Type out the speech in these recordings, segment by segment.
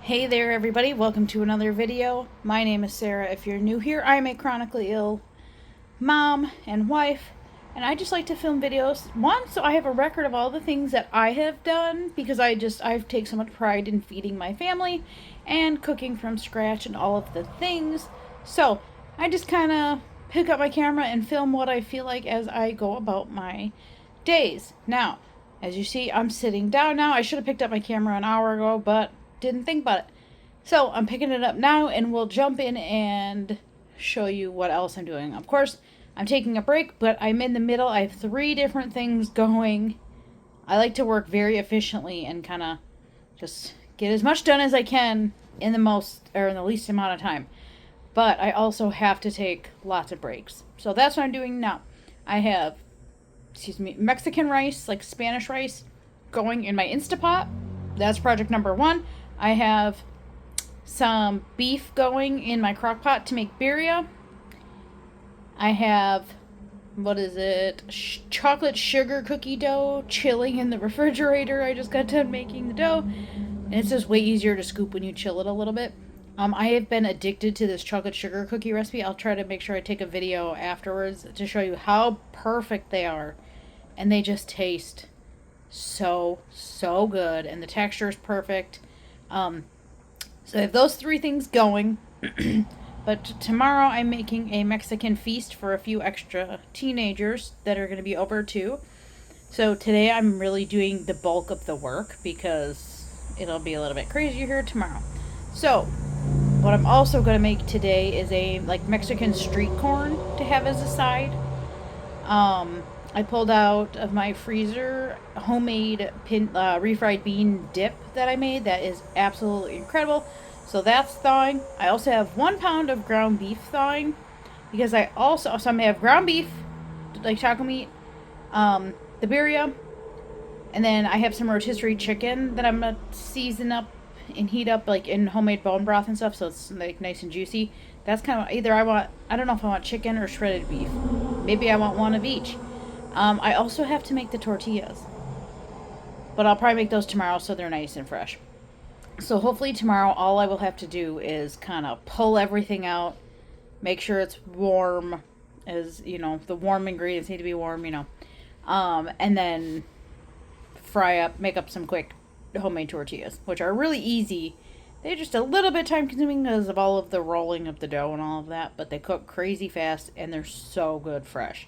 Hey there everybody, welcome to another video. My name is Sarah. If you're new here, I'm a chronically ill mom and wife, and I just like to film videos. One, so I have a record of all the things that I have done, because I take so much pride in feeding my family and cooking from scratch and all of the things. So I just kind of pick up my camera and film what I feel like as I go about my days. Now, as you see, I'm sitting down now. I should have picked up my camera an hour ago, but didn't think about it. So I'm picking it up now, and we'll jump in and show you what else I'm doing. Of course, I'm taking a break, but I'm in the middle. I have 3 different things going. I like to work very efficiently and kind of just get as much done as I can in the least amount of time. But I also have to take lots of breaks. So that's what I'm doing now. I have, Mexican rice, like Spanish rice, going in my Instapot. That's project number 1. I have some beef going in my crock pot to make birria. I have, chocolate sugar cookie dough chilling in the refrigerator. I just got done making the dough. And it's just way easier to scoop when you chill it a little bit. I have been addicted to this chocolate sugar cookie recipe. I'll try to make sure I take a video afterwards to show you how perfect they are. And they just taste so good. And the texture is perfect. So I have those 3 things going. But tomorrow I'm making a Mexican feast for a few extra teenagers that are going to be over too. So today I'm really doing the bulk of the work because it'll be a little bit crazier here tomorrow. So what I'm also going to make today is a Mexican street corn to have as a side. I pulled out of my freezer homemade refried bean dip that I made. That is absolutely incredible. So that's thawing. I also have 1 pound of ground beef thawing, because I'm going to have ground beef, like taco meat, the birria, and then I have some rotisserie chicken that I'm going to season up and heat up in homemade bone broth and stuff, so it's nice and juicy. That's kind of I don't know if I want chicken or shredded beef. Maybe I want one of each. I also have to make the tortillas, but I'll probably make those tomorrow so they're nice and fresh. So hopefully tomorrow all I will have to do is kind of pull everything out, make sure it's warm, the warm ingredients need to be warm, and then make up some quick homemade tortillas, which are really easy. They're just a little bit time consuming because of all of the rolling of the dough and all of that, but they cook crazy fast and they're so good fresh.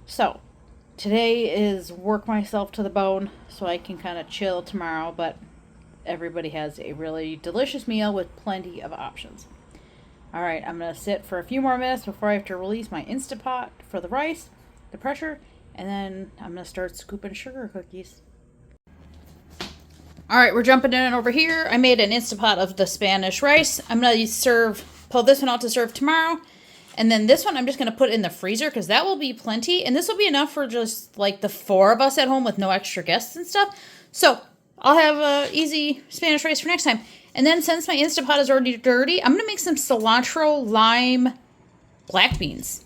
So today is work myself to the bone so I can kind of chill tomorrow, but everybody has a really delicious meal with plenty of options. Alright, I'm going to sit for a few more minutes before I have to release my Instapot for the rice, the pressure, and then I'm going to start scooping sugar cookies. Alright, we're jumping in over here. I made an Instapot of the Spanish rice. I'm going to pull this one out to serve tomorrow. And then this one I'm just going to put in the freezer because that will be plenty. And this will be enough for just the 4 of us at home with no extra guests and stuff. So I'll have easy Spanish rice for next time. And then since my Instapot is already dirty, I'm going to make some cilantro, lime, black beans,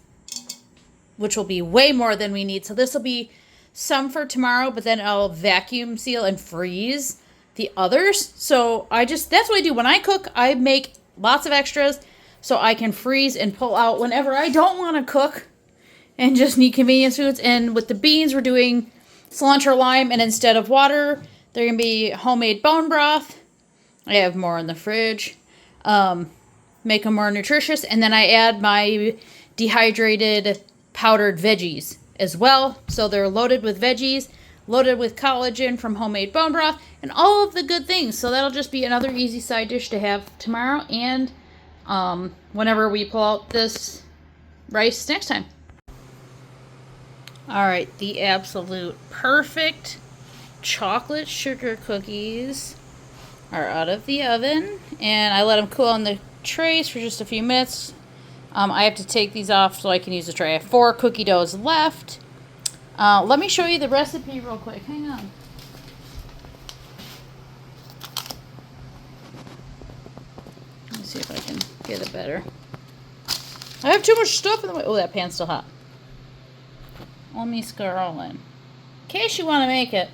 which will be way more than we need. So this will be some for tomorrow, but then I'll vacuum seal and freeze the others. So that's what I do. When I cook, I make lots of extras so I can freeze and pull out whenever I don't want to cook and just need convenience foods. And with the beans, we're doing cilantro, lime, and instead of water, they're going to be homemade bone broth. I have more in the fridge. Make them more nutritious. And then I add my dehydrated powdered veggies as well. So they're loaded with veggies, loaded with collagen from homemade bone broth, and all of the good things. So that'll just be another easy side dish to have tomorrow and whenever we pull out this rice next time. Alright, the absolute perfect chocolate sugar cookies are out of the oven, and I let them cool on the trays for just a few minutes. I have to take these off so I can use the tray. I have 4 cookie doughs left. Let me show you the recipe real quick. Hang on. Let me see if I can get it better. I have too much stuff in the way. Oh, that pan's still hot. Let me scroll in case you want to make it.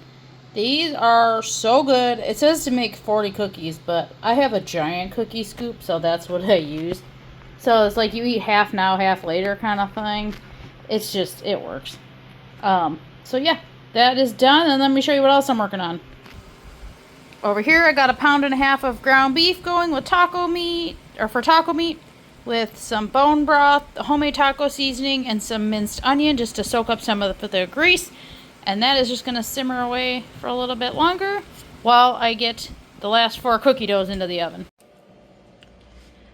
These are so good. It says to make 40 cookies, but I have a giant cookie scoop, so that's what I use. So it's like you eat half now, half later kind of thing. It's just, it works. So yeah, that is done, and let me show you what else I'm working on. Over here, I got 1.5 pounds of ground beef going with taco meat, or for taco meat, with some bone broth, homemade taco seasoning, and some minced onion just to soak up some of the grease. And that is just going to simmer away for a little bit longer while I get the last 4 cookie doughs into the oven.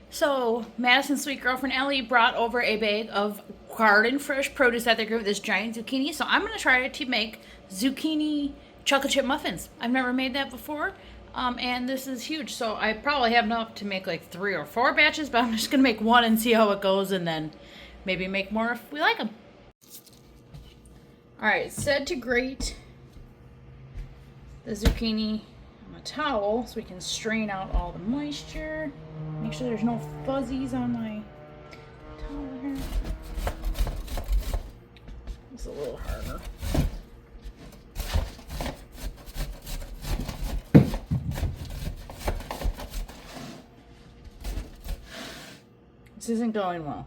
So, Madison's sweet girlfriend Ellie brought over a bag of garden fresh produce that they grew with this giant zucchini. So I'm going to try to make zucchini chocolate chip muffins. I've never made that before. And this is huge. So I probably have enough to make like 3 or 4 batches, but I'm just going to make one and see how it goes, and then maybe make more if we like them. Alright, said to grate the zucchini on a towel so we can strain out all the moisture. Make sure there's no fuzzies on my towel here. It's a little harder. This isn't going well.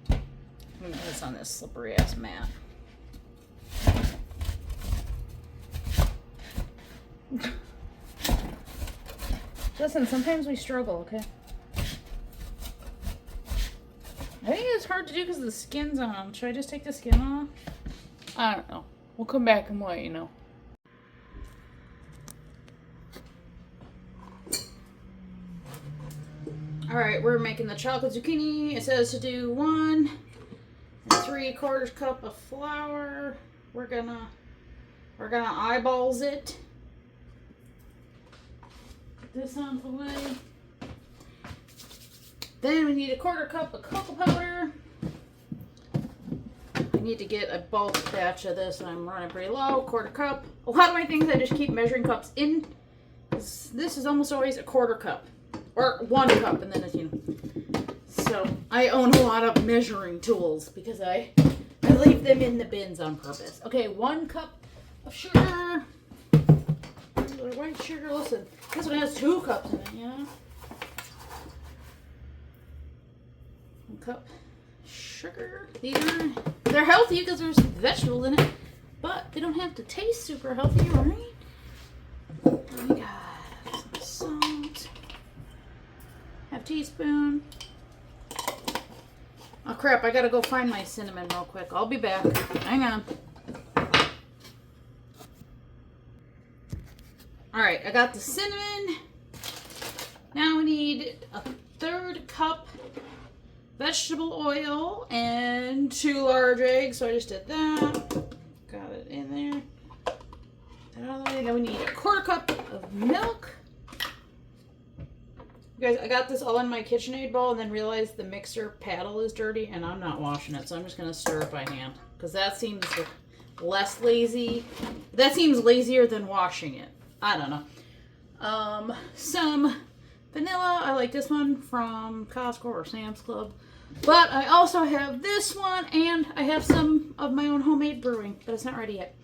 I'm gonna put this on this slippery ass mat. Listen, sometimes we struggle, okay? I think it's hard to do because the skin's on. Should I just take the skin off? I don't know. We'll come back and let you know. Alright, we're making the chocolate zucchini. It says to do 1 3/4 cup of flour. We're gonna eyeballs it. Put this on the way. Then we need 1/4 cup of cocoa powder. I need to get a bulk batch of this, and I'm running pretty low. 1/4 cup. A lot of my things I just keep measuring cups in. This is almost always 1/4 cup. Or 1 cup, and then it's, you know. So I own a lot of measuring tools because I leave them in the bins on purpose. Okay, 1 cup of sugar. White sugar. Listen, this one has 2 cups in it, you know? 1 cup sugar. They're healthy because there's vegetables in it, but they don't have to taste super healthy, right? We got some salt. Half teaspoon. Oh crap, I gotta go find my cinnamon real quick. I'll be back. Hang on. Alright, I got the cinnamon. Now we need 1/3 cup vegetable oil and 2 large eggs. So I just did that. Got it in there. That out of the way. Then we need 1/4 cup of milk. You guys, I got this all in my KitchenAid bowl and then realized the mixer paddle is dirty and I'm not washing it. So I'm just going to stir it by hand because that seems less lazy. That seems lazier than washing it. I don't know. Some vanilla. I like this one from Costco or Sam's Club. But I also have this one, and I have some of my own homemade brewing, but it's not ready yet.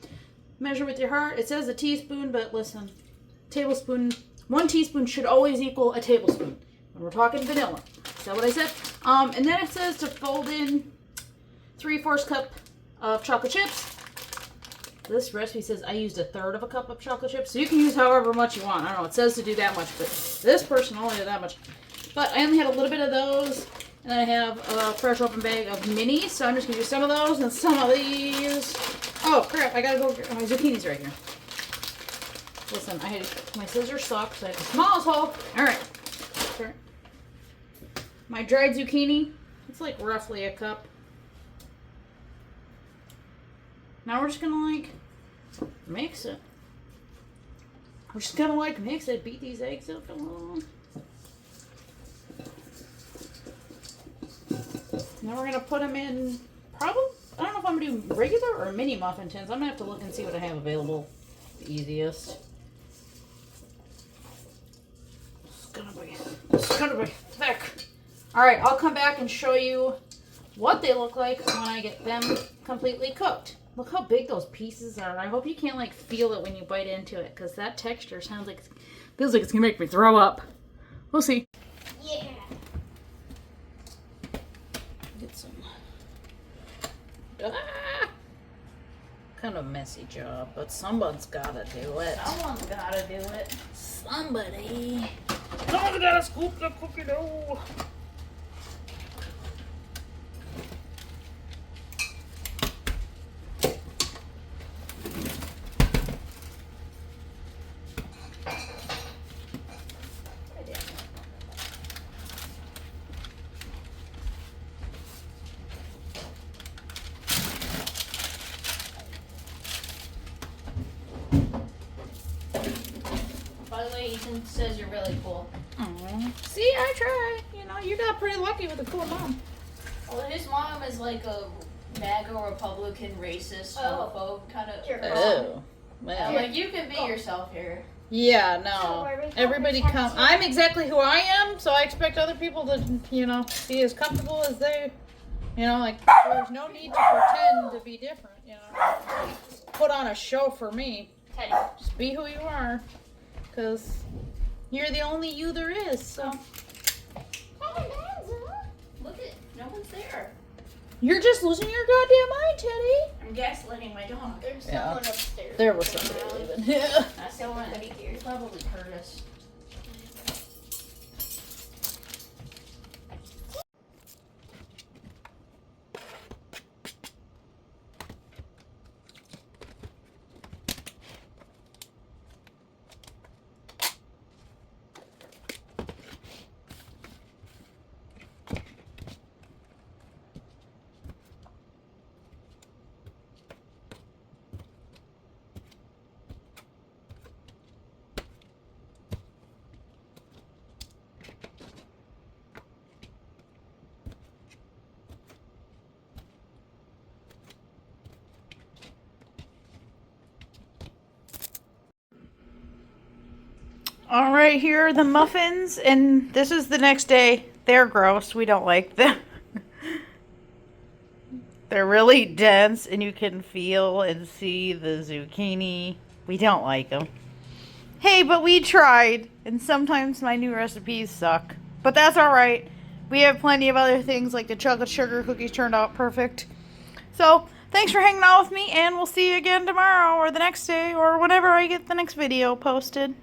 Measure with your heart. It says a teaspoon, but listen, tablespoon, 1 teaspoon should always equal a tablespoon when we're talking vanilla. Is that what I said? And then it says to fold in 3/4 cup of chocolate chips. This recipe says I used 1/3 cup of chocolate chips, so you can use however much you want. I don't know, it says to do that much, but this person only did that much. But I only had a little bit of those, and then I have a fresh open bag of minis, so I'm just going to do some of those and some of these. Oh, crap, I got to go get my zucchinis right here. Listen, my scissors suck, so I have the smallest hole. All right. Sure. My dried zucchini, it's like roughly a cup. Now we're just going to mix it. We're just going to mix it, beat these eggs up a little. Now we're going to put them in probably, I don't know if I'm going to do regular or mini muffin tins. I'm going to have to look and see what I have available the easiest. It's gonna be thick. Alright, I'll come back and show you what they look like when I get them completely cooked. Look how big those pieces are. I hope you can't like feel it when you bite into it, because that texture sounds like feels like it's gonna make me throw up. We'll see. Yeah. Get some. Ah! Kind of messy job, but someone's gotta do it. Someone's gotta do it. Somebody. Someone's gotta scoop the cookie dough. By the way, Ethan says you're really cool. Aww. See, I try. You know, you got pretty lucky with a cool mom. Well, his mom is like a MAGA Republican racist homophobe kind of person. Oh. Well. Like, you can be yourself here. Yeah, no. Everybody come. I'm exactly who I am, so I expect other people to, you know, be as comfortable as they, you know, like, there's no need to pretend to be different, you know. Put on a show for me. Teddy. Just be who you are, because you're the only you there is, so. Look at, no one's there. You're just losing your goddamn mind, Teddy. I'm gaslighting my dog. There's someone upstairs. There was somebody leaving. Yeah. That's someone here. Probably Curtis. All right, here are the muffins, and this is the next day. They're gross. We don't like them. They're really dense, and you can feel and see the zucchini. We don't like them. Hey, but we tried, and sometimes my new recipes suck. But that's all right. We have plenty of other things, like the chocolate sugar cookies turned out perfect. So, thanks for hanging out with me, and we'll see you again tomorrow, or the next day, or whenever I get the next video posted.